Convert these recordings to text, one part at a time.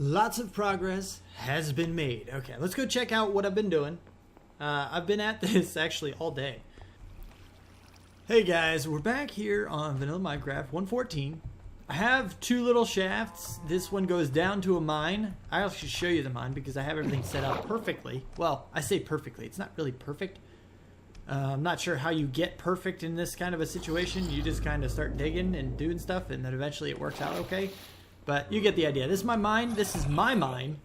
Lots of progress has been made. Okay, let's go check out what I've been doing. I've been at this actually all day. Hey guys, we're back here on Vanilla Minecraft 1.14. I have two little shafts. This one goes down to a mine. I'll actually show you the mine because I have everything set up perfectly. Well, I say perfectly. It's not really perfect. I'm not sure how you get perfect in this kind of a situation. You just kind of start digging and doing stuff, and then eventually it works out okay. But you get the idea. This is my mine. This is my mine.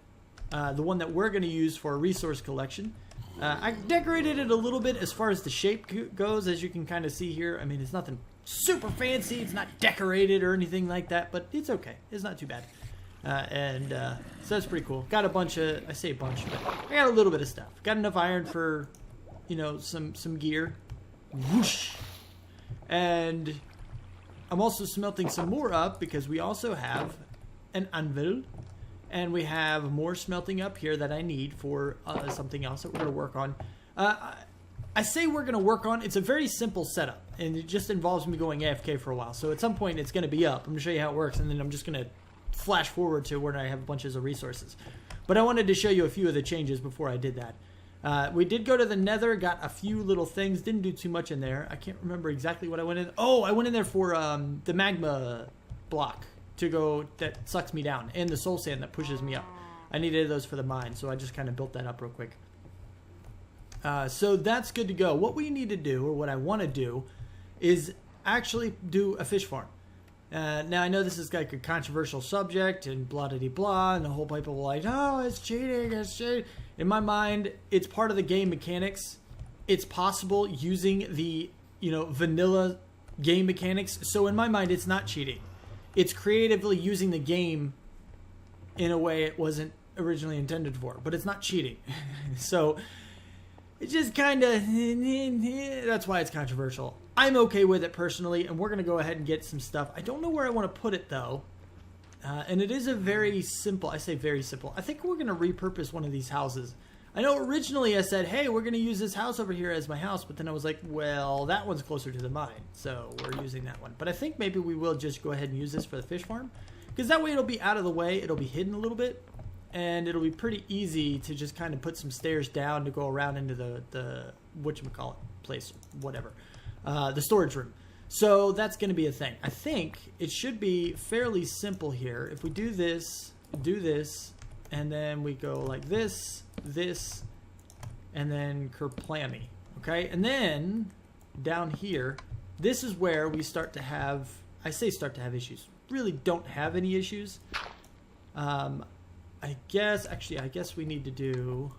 The one that we're going to use for resource collection. I decorated it a little bit as far as the shape goes, as you can kind of see here. I mean, it's nothing super fancy. It's not decorated or anything like that, but it's okay. It's not too bad. So that's pretty cool. Got a bunch of, I say a bunch, but I got a little bit of stuff. Got enough iron for, you know, some gear. Whoosh. And I'm also smelting some more up because we also have an anvil. And we have more smelting up here that I need for something else that we're going to work on. I say we're going to work on. It's a very simple setup. And it just involves me going AFK for a while. So at some point it's going to be up. I'm going to show you how it works. And then I'm just going to flash forward to where I have bunches of resources. But I wanted to show you a few of the changes before I did that. We did go to the nether. Got a few little things. Didn't do too much in there. I can't remember exactly what I went in. Oh, I went in there for the magma block. To go that sucks me down, and the soul sand that pushes me up. I needed those for the mine, so I just kind of built that up real quick. So that's good to go. What we need to do, or what I want to do, is actually do a fish farm. Now I know this is like a controversial subject and blah de blah, and the whole people will like, oh, it's cheating, it's cheating. In my mind, it's part of the game mechanics. It's possible using the vanilla game mechanics. So in my mind, it's not cheating. It's creatively using the game in a way it wasn't originally intended for, but it's not cheating. So it's just kind of, that's why it's controversial. I'm okay with it personally, and we're going to go ahead and get some stuff. I don't know where I want to put it though. And it is a very simple, I say very simple. I think we're going to repurpose one of these houses. I know originally I said, hey, we're going to use this house over here as my house, but then I was like, well, that one's closer to the mine, so we're using that one. But I think maybe we will just go ahead and use this for the fish farm, because that way it'll be out of the way, it'll be hidden a little bit, and it'll be pretty easy to just kind of put some stairs down to go around into the whatchamacallit place, whatever, the storage room. So that's going to be a thing. I think it should be fairly simple here. If we do this, and then we go like this, and then kerplammy, okay? And then down here, this is where we start to have, I say start to have issues. Really don't have any issues. I guess we need to do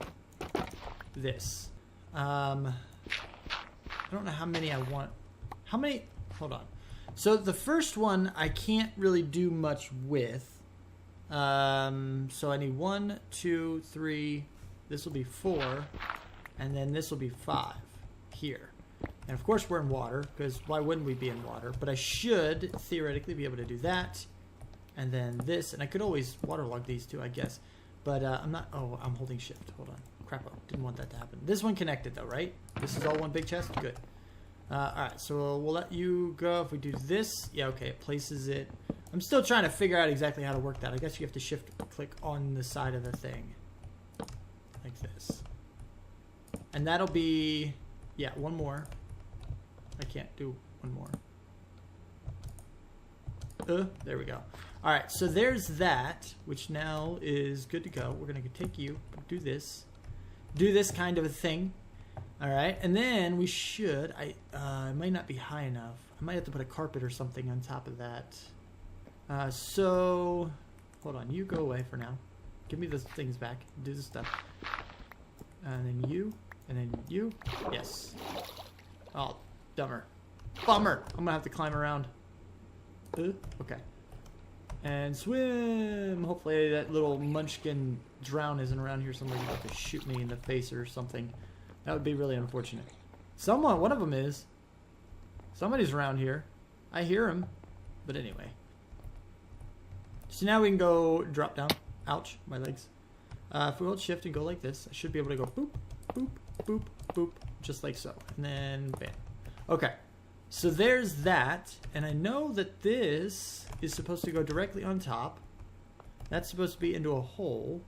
this. I don't know how many I want. How many? Hold on. So the first one I can't really do much with. So I need 1, 2, 3. This will be 4, and then this will be 5 here. And of course we're in water, because why wouldn't we be in water? But I should theoretically be able to do that, and then this, and I could always waterlog these two, I guess. But I'm not. Oh, I'm holding shift. Hold on. Crap! I didn't want that to happen. This one connected though, right? This is all one big chest. Good. All right. So we'll let you go. If we do this, yeah, okay. It places it. I'm still trying to figure out exactly how to work that. I guess you have to shift click on the side of the thing. Like this. And that'll be, yeah, one more. I can't do one more. There we go. Alright, so there's that, which now is good to go. We're going to take you, do this kind of a thing. Alright, and then we should, it might not be high enough. I might have to put a carpet or something on top of that. So, hold on, you go away for now. Give me those things back. Do the stuff. And then you. And then you. Yes. Oh, dumber. Bummer. I'm gonna have to climb around. Okay. And swim. Hopefully that little munchkin drown isn't around here somewhere. He's about to shoot me in the face or something. That would be really unfortunate. One of them is. Somebody's around here. I hear him. But anyway. So now we can go drop down. Ouch, my legs. If we hold shift and go like this, I should be able to go boop, boop, boop, boop, just like so. And then bam. Okay, so there's that. And I know that this is supposed to go directly on top. That's supposed to be into a hole.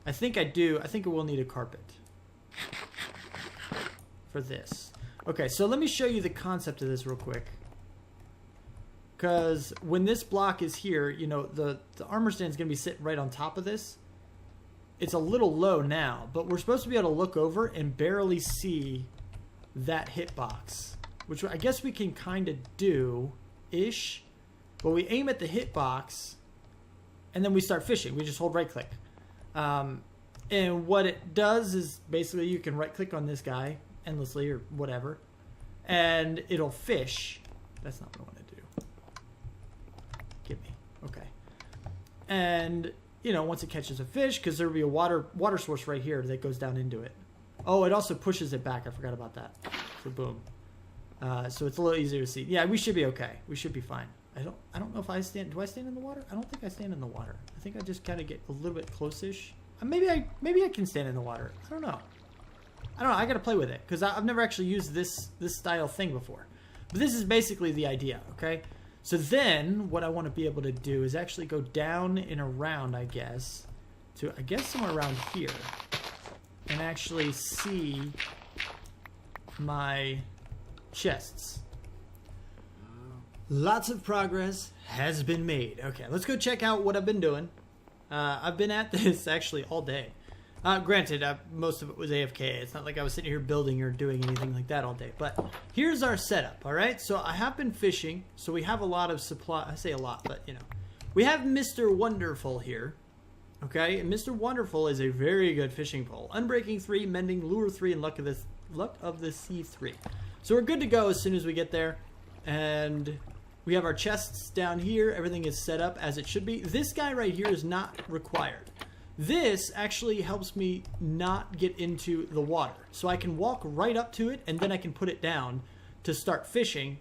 I think I do. I think it will need a carpet for this. Okay, so let me show you the concept of this real quick. Because when this block is here, you know, the armor stand is going to be sitting right on top of this. It's a little low now, but we're supposed to be able to look over and barely see that hitbox, which I guess we can kind of do-ish. But we aim at the hitbox, and then we start fishing. We just hold right-click. And what it does is basically you can right-click on this guy endlessly or whatever, and it'll fish. That's not what I want to do. Give me. Okay. And, you know, once it catches a fish, because there'll be a water source right here that goes down into it. Oh, it also pushes it back. I forgot about that. So boom. So it's a little easier to see. Yeah, we should be okay. We should be fine. I don't know if I stand. Do I stand in the water? I don't think I stand in the water. I think I just kind of get a little bit close-ish. Maybe I can stand in the water. I don't know. I gotta play with it because I've never actually used this style thing before. But this is basically the idea. Okay. So then what I want to be able to do is actually go down and around, I guess, to somewhere around here, and actually see my chests. Lots of progress has been made. Okay, let's go check out what I've been doing. I've been at this actually all day. Granted, most of it was AFK. It's not like I was sitting here building or doing anything like that all day. But here's our setup, all right? So I have been fishing, so we have a lot of supply. I say a lot, but, you know. We have Mr. Wonderful here, okay? And Mr. Wonderful is a very good fishing pole. Unbreaking 3, Mending, Lure 3, and Luck of the Sea 3. So we're good to go as soon as we get there. And we have our chests down here. Everything is set up as it should be. This guy right here is not required. This actually helps me not get into the water. So I can walk right up to it and then I can put it down to start fishing.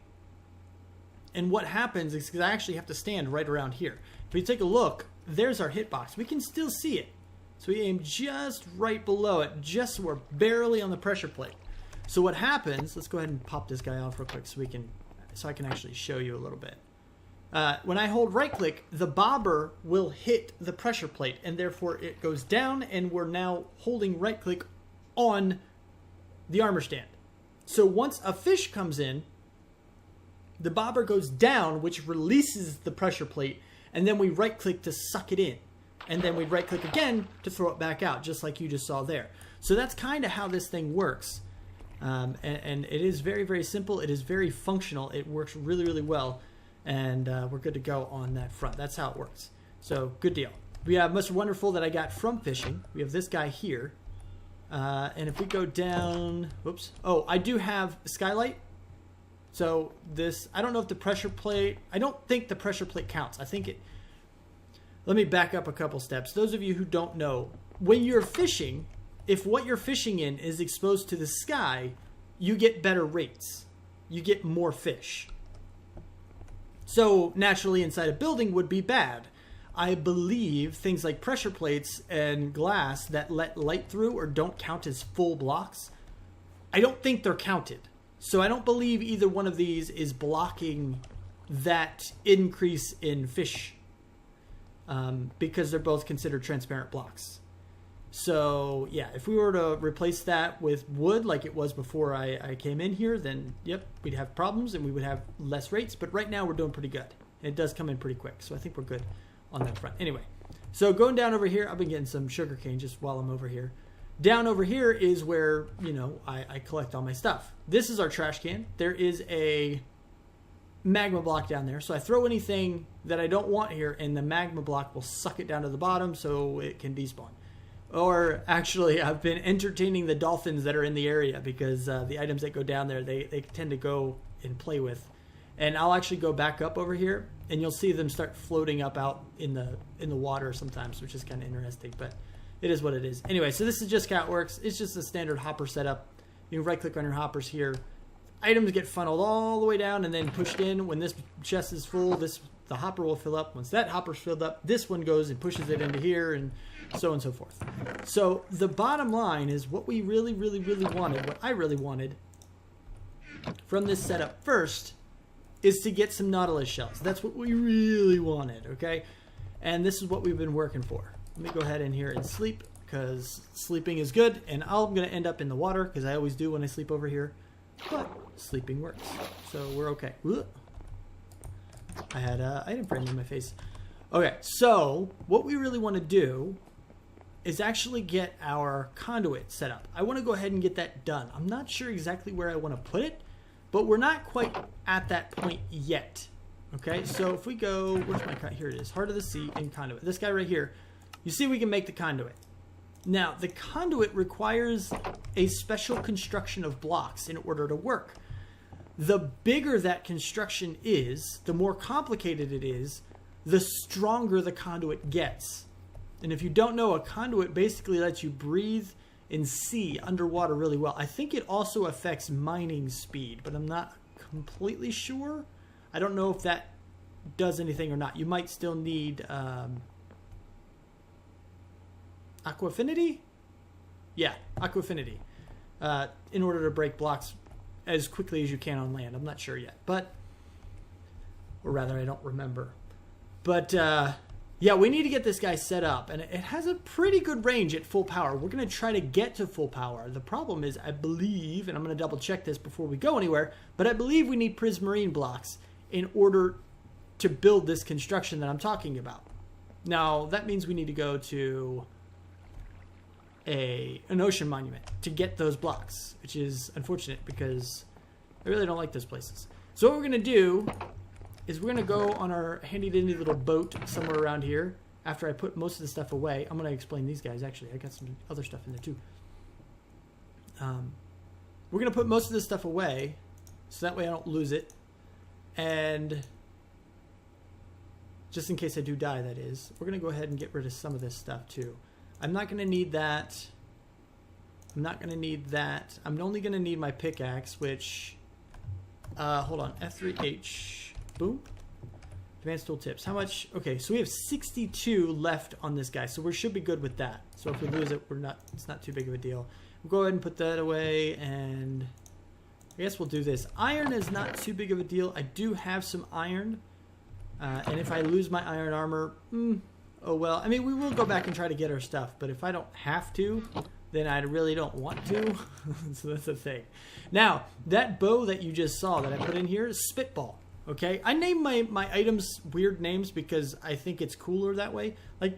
And what happens is because I actually have to stand right around here. If you take a look, there's our hitbox. We can still see it. So we aim just right below it, just so we're barely on the pressure plate. So what happens, let's go ahead and pop this guy off real quick so I can actually show you a little bit. When I hold right click, the bobber will hit the pressure plate and therefore it goes down and we're now holding right click on the armor stand. So once a fish comes in, the bobber goes down, which releases the pressure plate, and then we right click to suck it in. And then we right click again to throw it back out, just like you just saw there. So that's kind of how this thing works. And it is very, very simple. It is very functional. It works really, really well. And we're good to go on that front. That's how it works. So good deal. We have Mr. Wonderful that I got from fishing. We have this guy here. And if we go down, whoops. Oh, I do have skylight. So this, I don't know if the pressure plate, I don't think the pressure plate counts. I think it, let me back up a couple steps. Those of you who don't know, when you're fishing, if what you're fishing in is exposed to the sky, you get better rates. You get more fish. So naturally inside a building would be bad. I believe things like pressure plates and glass that let light through or don't count as full blocks, I don't think they're counted. So I don't believe either one of these is blocking that increase in fish because they're both considered transparent blocks. So yeah, if we were to replace that with wood like it was before I came in here, then yep, we'd have problems and we would have less rates. But right now we're doing pretty good. And it does come in pretty quick. So I think we're good on that front. Anyway, so going down over here, I've been getting some sugar cane just while I'm over here. Down over here is where, you know, I collect all my stuff. This is our trash can. There is a magma block down there. So I throw anything that I don't want here and the magma block will suck it down to the bottom so it can despawn. Or actually, I've been entertaining the dolphins that are in the area because the items that go down there, they tend to go and play with. And I'll actually go back up over here, and you'll see them start floating up out in the water sometimes, which is kind of interesting. But it is what it is. Anyway, so this is just how it works. It's just a standard hopper setup. You right-click on your hoppers here. Items get funneled all the way down and then pushed in. When this chest is full, the hopper will fill up. Once that hopper's filled up, this one goes and pushes it into here and so on and so forth. So the bottom line is what we really, really, really wanted, what I really wanted from this setup first is to get some nautilus shells. That's what we really wanted, okay? And this is what we've been working for. Let me go ahead in here and sleep, because sleeping is good. And I'm going to end up in the water, because I always do when I sleep over here. But sleeping works. So we're okay. Ugh. I had an item frame in my face. Okay, so what we really want to do is actually get our conduit set up. I want to go ahead and get that done. I'm not sure exactly where I want to put it, but we're not quite at that point yet. Okay, so if we go, where's my conduit? Here it is, Heart of the Sea and conduit. This guy right here, you see we can make the conduit. Now, the conduit requires a special construction of blocks in order to work. The bigger that construction is, the more complicated it is, the stronger the conduit gets. And if you don't know, a conduit basically lets you breathe and see underwater really well. I think it also affects mining speed, but I'm not completely sure. I don't know if that does anything or not. You might still need aquafinity? Yeah, aquafinity. In order to break blocks as quickly as you can on land. I'm not sure yet, but, or rather I don't remember. But yeah, we need to get this guy set up, and it has a pretty good range at full power. We're going to try to get to full power. The problem is, I believe, and I'm going to double check this before we go anywhere, but I believe we need prismarine blocks in order to build this construction that I'm talking about. Now, that means we need to go to an ocean monument to get those blocks, which is unfortunate because I really don't like those places. So what we're going to do is we're going to go on our handy-dandy little boat somewhere around here. After I put most of the stuff away, I'm going to explain these guys, actually. I got some other stuff in there, too. We're going to put most of this stuff away, so that way I don't lose it. And just in case I do die, that is, we're going to go ahead and get rid of some of this stuff, too. I'm not going to need that. I'm not going to need that. I'm only going to need my pickaxe, which... hold on. F3H... Boom. Advanced tool tips. How much? Okay, so we have 62 left on this guy, so we should be good with that. So if we lose it, it's not too big of a deal. We'll go ahead and put that away, and I guess we'll do this. Iron is not too big of a deal. I do have some iron, and if I lose my iron armor, oh well. I mean, we will go back and try to get our stuff, but if I don't have to, then I really don't want to. So that's the thing. Now, that bow that you just saw that I put in here is Spitball. Okay, I name my items weird names because I think it's cooler that way. Like,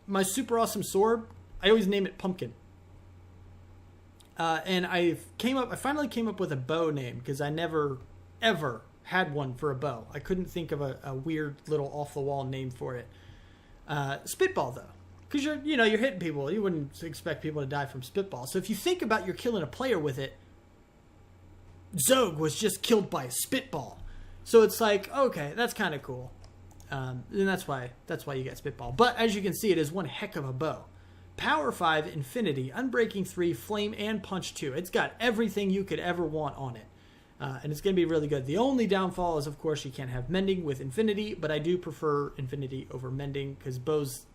my super awesome sword, I always name it Pumpkin. And I finally came up with a bow name because I never, ever had one for a bow. I couldn't think of a weird little off-the-wall name for it. Spitball, though. Because you're hitting people. You wouldn't expect people to die from Spitball. So if you think about you're killing a player with it, Xogue was just killed by a Spitball. So it's like, okay, that's kind of cool. And that's why you get Spitball. But as you can see, it is one heck of a bow. Power 5, Infinity, Unbreaking 3, Flame, and Punch 2. It's got everything you could ever want on it. And it's going to be really good. The only downfall is, of course, you can't have Mending with Infinity. But I do prefer Infinity over Mending because bows,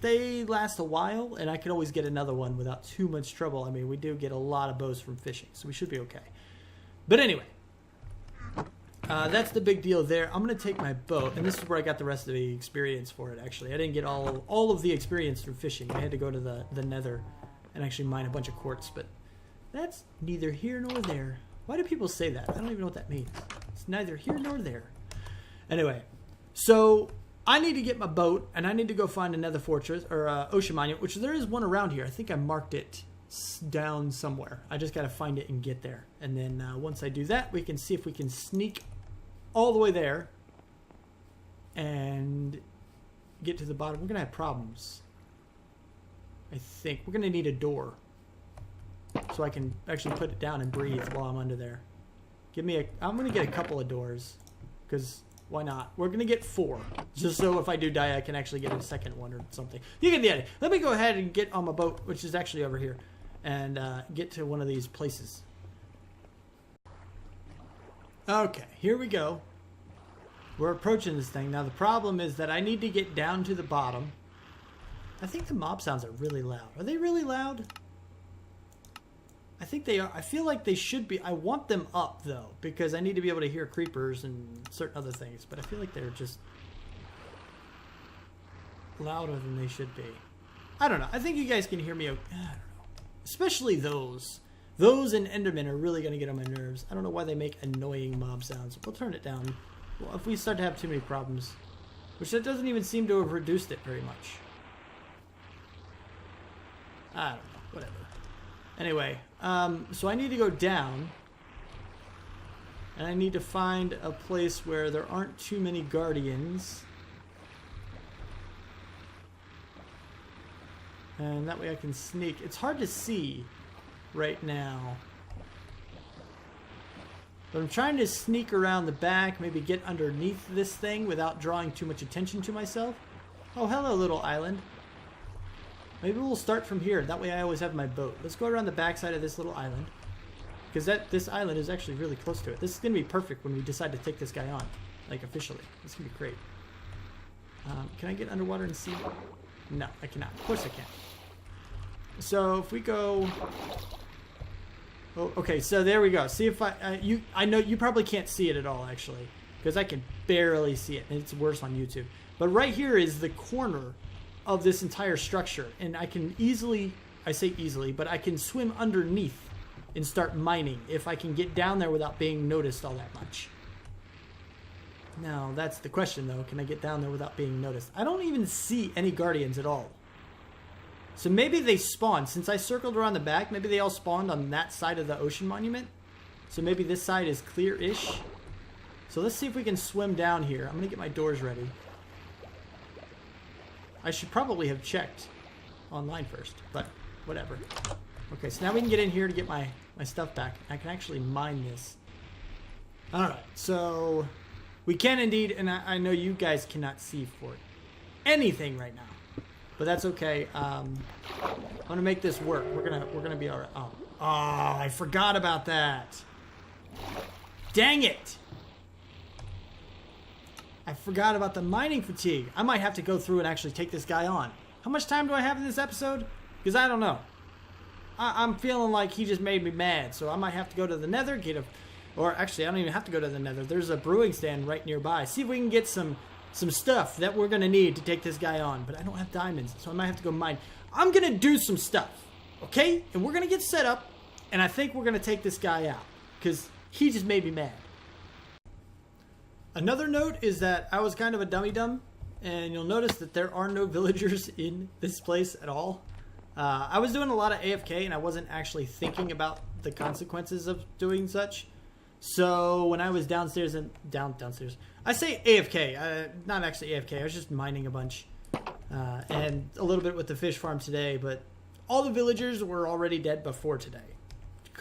they last a while. And I could always get another one without too much trouble. I mean, we do get a lot of bows from fishing. So we should be okay. But anyway. That's the big deal there. I'm going to take my boat, and this is where I got the rest of the experience for it, actually. I didn't get all of the experience through fishing. I had to go to the nether and actually mine a bunch of quartz, but that's neither here nor there. Why do people say that? I don't even know what that means. It's neither here nor there. Anyway, so I need to get my boat, and I need to go find another fortress, or ocean monument, which there is one around here. I think I marked it down somewhere. I just got to find it and get there. And then once I do that, we can see if we can sneak all the way there and get to the bottom. We're going to have problems. I think we're going to need a door so I can actually put it down and breathe while I'm under there. I'm going to get a couple of doors because why not? We're going to get 4 just so if I do die, I can actually get a second one or something. You get the idea. Let me go ahead and get on my boat, which is actually over here, and get to one of these places. Okay, here we go. We're approaching this thing. Now, the problem is that I need to get down to the bottom. I think the mob sounds are really loud. Are they really loud? I think they are. I feel like they should be. I want them up, though, because I need to be able to hear creepers and certain other things. But I feel like they're just louder than they should be. I don't know. I think you guys can hear me. I don't know. Especially those. Those and Endermen are really going to get on my nerves. I don't know why they make annoying mob sounds. We'll turn it down. Well, if we start to have too many problems. Which that doesn't even seem to have reduced it very much. I don't know. Whatever. Anyway, so I need to go down. And I need to find a place where there aren't too many guardians. And that way I can sneak. It's hard to see right now. But I'm trying to sneak around the back, maybe get underneath this thing without drawing too much attention to myself. Oh, hello, little island. Maybe we'll start from here. That way I always have my boat. Let's go around the backside of this little island. Because this island is actually really close to it. This is going to be perfect when we decide to take this guy on. Like, officially. This is going to be great. Can I get underwater and see? No, I cannot. Of course I can't. So, if we go... Oh, okay, so there we go. See if I know you probably can't see it at all, actually. Because I can barely see it. And it's worse on YouTube. But right here is the corner of this entire structure. And I can easily... I say easily, but I can swim underneath and start mining if I can get down there without being noticed all that much. Now, that's the question, though. Can I get down there without being noticed? I don't even see any guardians at all. So maybe they spawned. Since I circled around the back, maybe they all spawned on that side of the ocean monument. So maybe this side is clear-ish. So let's see if we can swim down here. I'm going to get my doors ready. I should probably have checked online first, but whatever. Okay, so now we can get in here to get my stuff back. I can actually mine this. Alright, so we can indeed, and I know you guys cannot see for anything right now. But that's okay. I'm gonna make this work. We're gonna be alright. Oh, I forgot about that. Dang it! I forgot about the mining fatigue. I might have to go through and actually take this guy on. How much time do I have in this episode? Because I don't know. I'm feeling like he just made me mad, so I might have to go to the nether, or actually I don't even have to go to the nether. There's a brewing stand right nearby. See if we can get some stuff that we're gonna need to take this guy on. But I don't have diamonds, so I might have to go mine. I'm gonna do some stuff, okay? And we're gonna get set up, and I think we're gonna take this guy out, because he just made me mad. Another note is that I was kind of a dummy-dumb, and you'll notice that there are no villagers in this place at all. I was doing a lot of AFK, and I wasn't actually thinking about the consequences of doing such. So when I was downstairs downstairs, I say AFK, not actually AFK. I was just mining a bunch, and a little bit with the fish farm today. But all the villagers were already dead before today.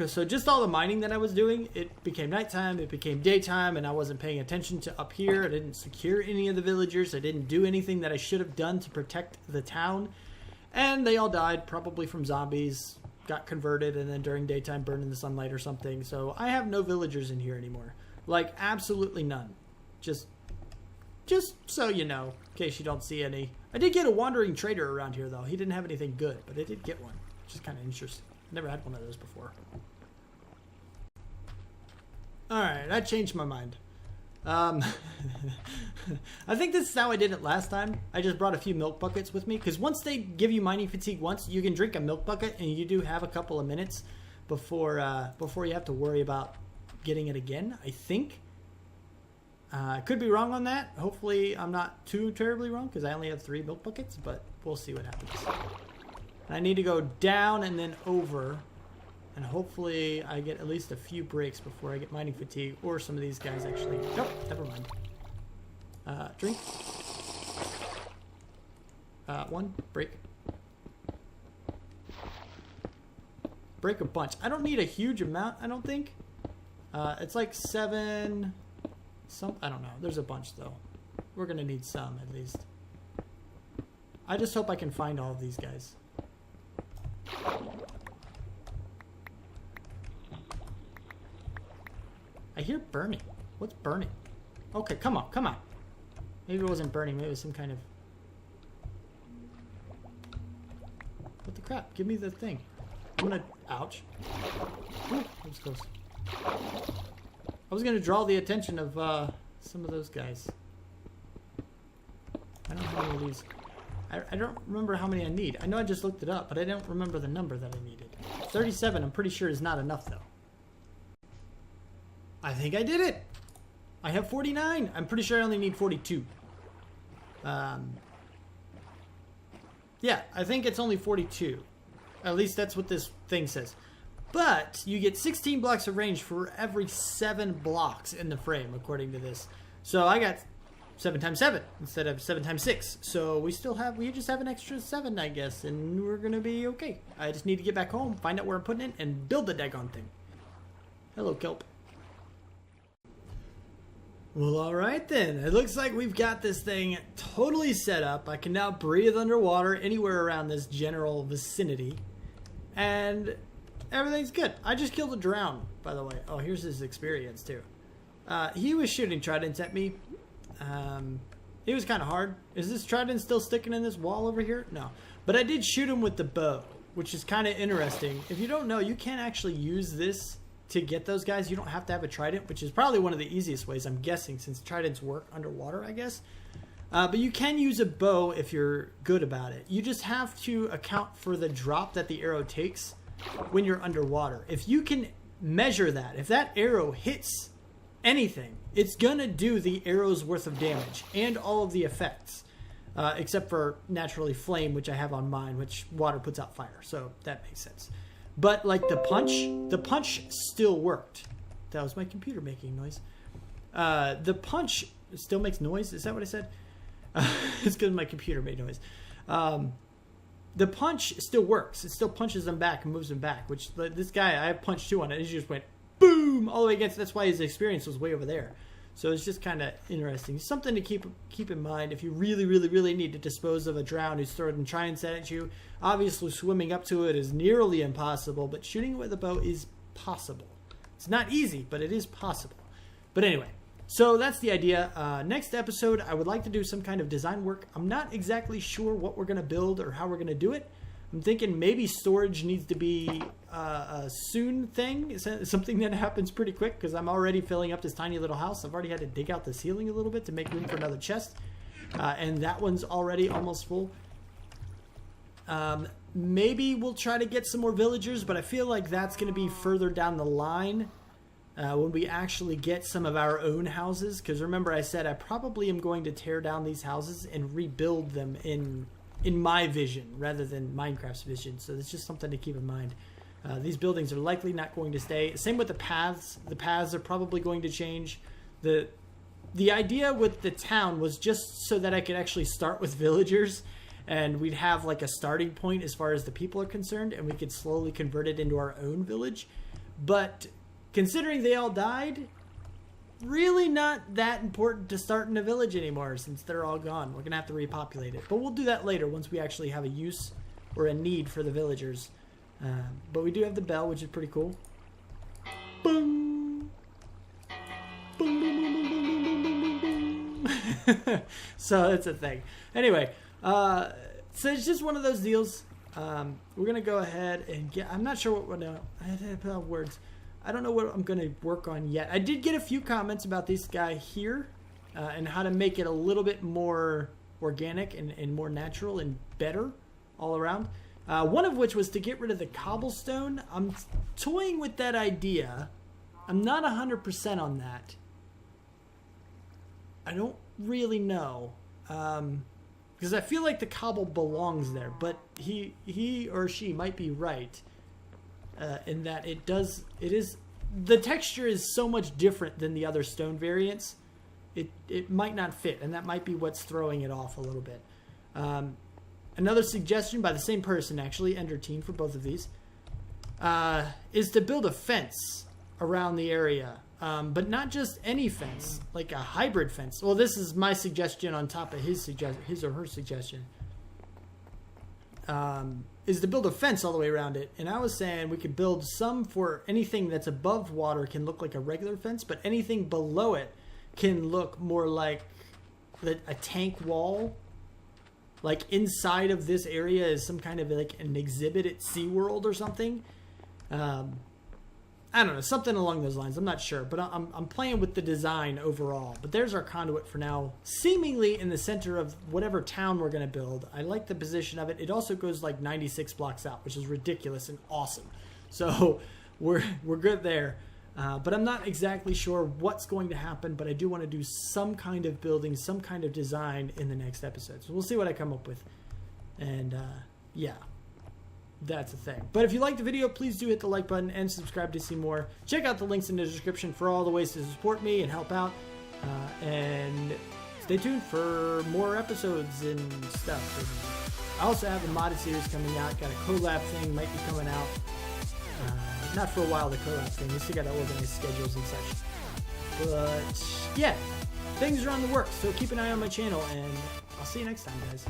So just all the mining that I was doing, it became nighttime, it became daytime, and I wasn't paying attention to up here. I didn't secure any of the villagers. I didn't do anything that I should have done to protect the town. And they all died, probably from zombies, got converted, and then during daytime burned in the sunlight or something. So I have no villagers in here anymore. Like, absolutely none. Just so you know, in case you don't see any. I did get a wandering trader around here, though. He didn't have anything good, but I did get one, which is kind of interesting. Never had one of those before. Alright, I changed my mind. I think this is how I did it last time. I just brought a few milk buckets with me, because once they give you mining fatigue once, you can drink a milk bucket, and you do have a couple of minutes before you have to worry about getting it again, I think. I could be wrong on that. Hopefully I'm not too terribly wrong, because I only have 3 milk buckets, but we'll see what happens. I need to go down and then over, and hopefully I get at least a few breaks before I get mining fatigue, or some of these guys actually... Nope, never mind. Drink. 1, break. Break a bunch. I don't need a huge amount, I don't think. It's like 7... I don't know. There's a bunch, though. We're going to need some, at least. I just hope I can find all of these guys. I hear burning. What's burning? Okay, come on, come on. Maybe it wasn't burning. Maybe it was some kind of... What the crap? Give me the thing. I'm gonna... Ouch. Ooh, that was close. I was gonna draw the attention of some of those guys. I don't have any of these. I don't remember how many I need. I know I just looked it up, but I don't remember the number that I needed. 37, I'm pretty sure, is not enough, though. I think I did it. I have 49. I'm pretty sure I only need 42. Yeah, I think it's only 42. At least that's what this thing says. But you get 16 blocks of range for every 7 blocks in the frame, according to this. So I got 7 times 7 instead of 7 times 6. So we just have an extra 7, I guess, and we're going to be okay. I just need to get back home, find out where I'm putting it, and build the daggone thing. Hello, kelp. Well, alright then. It looks like we've got this thing totally set up. I can now breathe underwater anywhere around this general vicinity. And everything's good. I just killed a drown, by the way. Oh, here's his experience, too. He was shooting tridents at me. It was kind of hard. Is this trident still sticking in this wall over here? No. But I did shoot him with the bow, which is kind of interesting. If you don't know, you can actually use this to get those guys. You don't have to have a trident, which is probably one of the easiest ways, I'm guessing, since tridents work underwater, I guess. But you can use a bow if you're good about it. You just have to account for the drop that the arrow takes when you're underwater. If you can measure that, if that arrow hits anything, it's gonna do the arrow's worth of damage and all of the effects, except for naturally flame, which I have on mine, which water puts out fire, so that makes sense. But like the punch still worked. That was my computer making noise. The punch still makes noise. Is that what I said? It's because my computer made noise. The punch still works. It still punches them back and moves them back. Which this guy, I have punch 2 on it. He just went boom all the way against. That's why his experience was way over there. So it's just kind of interesting. Something to keep in mind if you really need to dispose of a drown who's throwing tridents at you. Obviously, swimming up to it is nearly impossible, but shooting it with a bow is possible. It's not easy, but it is possible. But anyway, so that's the idea. Next episode, I would like to do some kind of design work. I'm not exactly sure what we're going to build or how we're going to do it. I'm thinking maybe storage needs to be a soon thing, something that happens pretty quick, because I'm already filling up this tiny little house. I've already had to dig out the ceiling a little bit to make room for another chest, and that one's already almost full. Maybe we'll try to get some more villagers, but I feel like that's going to be further down the line when we actually get some of our own houses, because remember I said I probably am going to tear down these houses and rebuild them in my vision rather than Minecraft's vision. So it's just something to keep in mind. These buildings are likely not going to stay. Same with the paths. The paths are probably going to change. The idea with the town was just so that I could actually start with villagers and we'd have like a starting point as far as the people are concerned, and we could slowly convert it into our own village. But considering they all died, really not that important to start in a village anymore since they're all gone. We're gonna have to repopulate it, but we'll do that later once we actually have a use or a need for the villagers. But we do have the bell, which is pretty cool. Boom. Boom, boom, boom, boom, boom, boom, boom, boom, boom. So it's a thing. Anyway, so it's just one of those deals. We're gonna go ahead and get. I'm not sure what. No, I had to put out words. I don't know what I'm going to work on yet. I did get a few comments about this guy here and how to make it a little bit more organic and more natural and better all around. One of which was to get rid of the cobblestone. I'm toying with that idea. I'm not 100% on that. I don't really know. Because I feel like the cobble belongs there. But he or she might be right. In that the texture is so much different than the other stone variants, it might not fit, and that might be what's throwing it off a little bit. Another suggestion by the same person, actually, Enderteen, for both of these, is to build a fence around the area, but not just any fence, like a hybrid fence. Well, this is my suggestion on top of his or her suggestion. Is to build a fence all the way around it. And I was saying we could build some for anything that's above water can look like a regular fence, but anything below it can look more like a tank wall. Like inside of this area is some kind of like an exhibit at SeaWorld or something. I don't know, something along those lines. I'm not sure, but I'm playing with the design overall. But there's our conduit for now, seemingly in the center of whatever town we're going to build. I like the position of it. It also goes like 96 blocks out, which is ridiculous and awesome. So we're good there. But I'm not exactly sure what's going to happen, but I do want to do some kind of building, some kind of design in the next episode. So we'll see what I come up with. And yeah. That's the thing. But if you liked the video, please do hit the like button and subscribe to see more. Check out the links in the description for all the ways to support me and help out. And stay tuned for more episodes and stuff. And I also have a modded series coming out. Got a collab thing, might be coming out. Not for a while, the collab thing. We still got to organize schedules and such. But yeah, things are on the works. So keep an eye on my channel, and I'll see you next time, guys.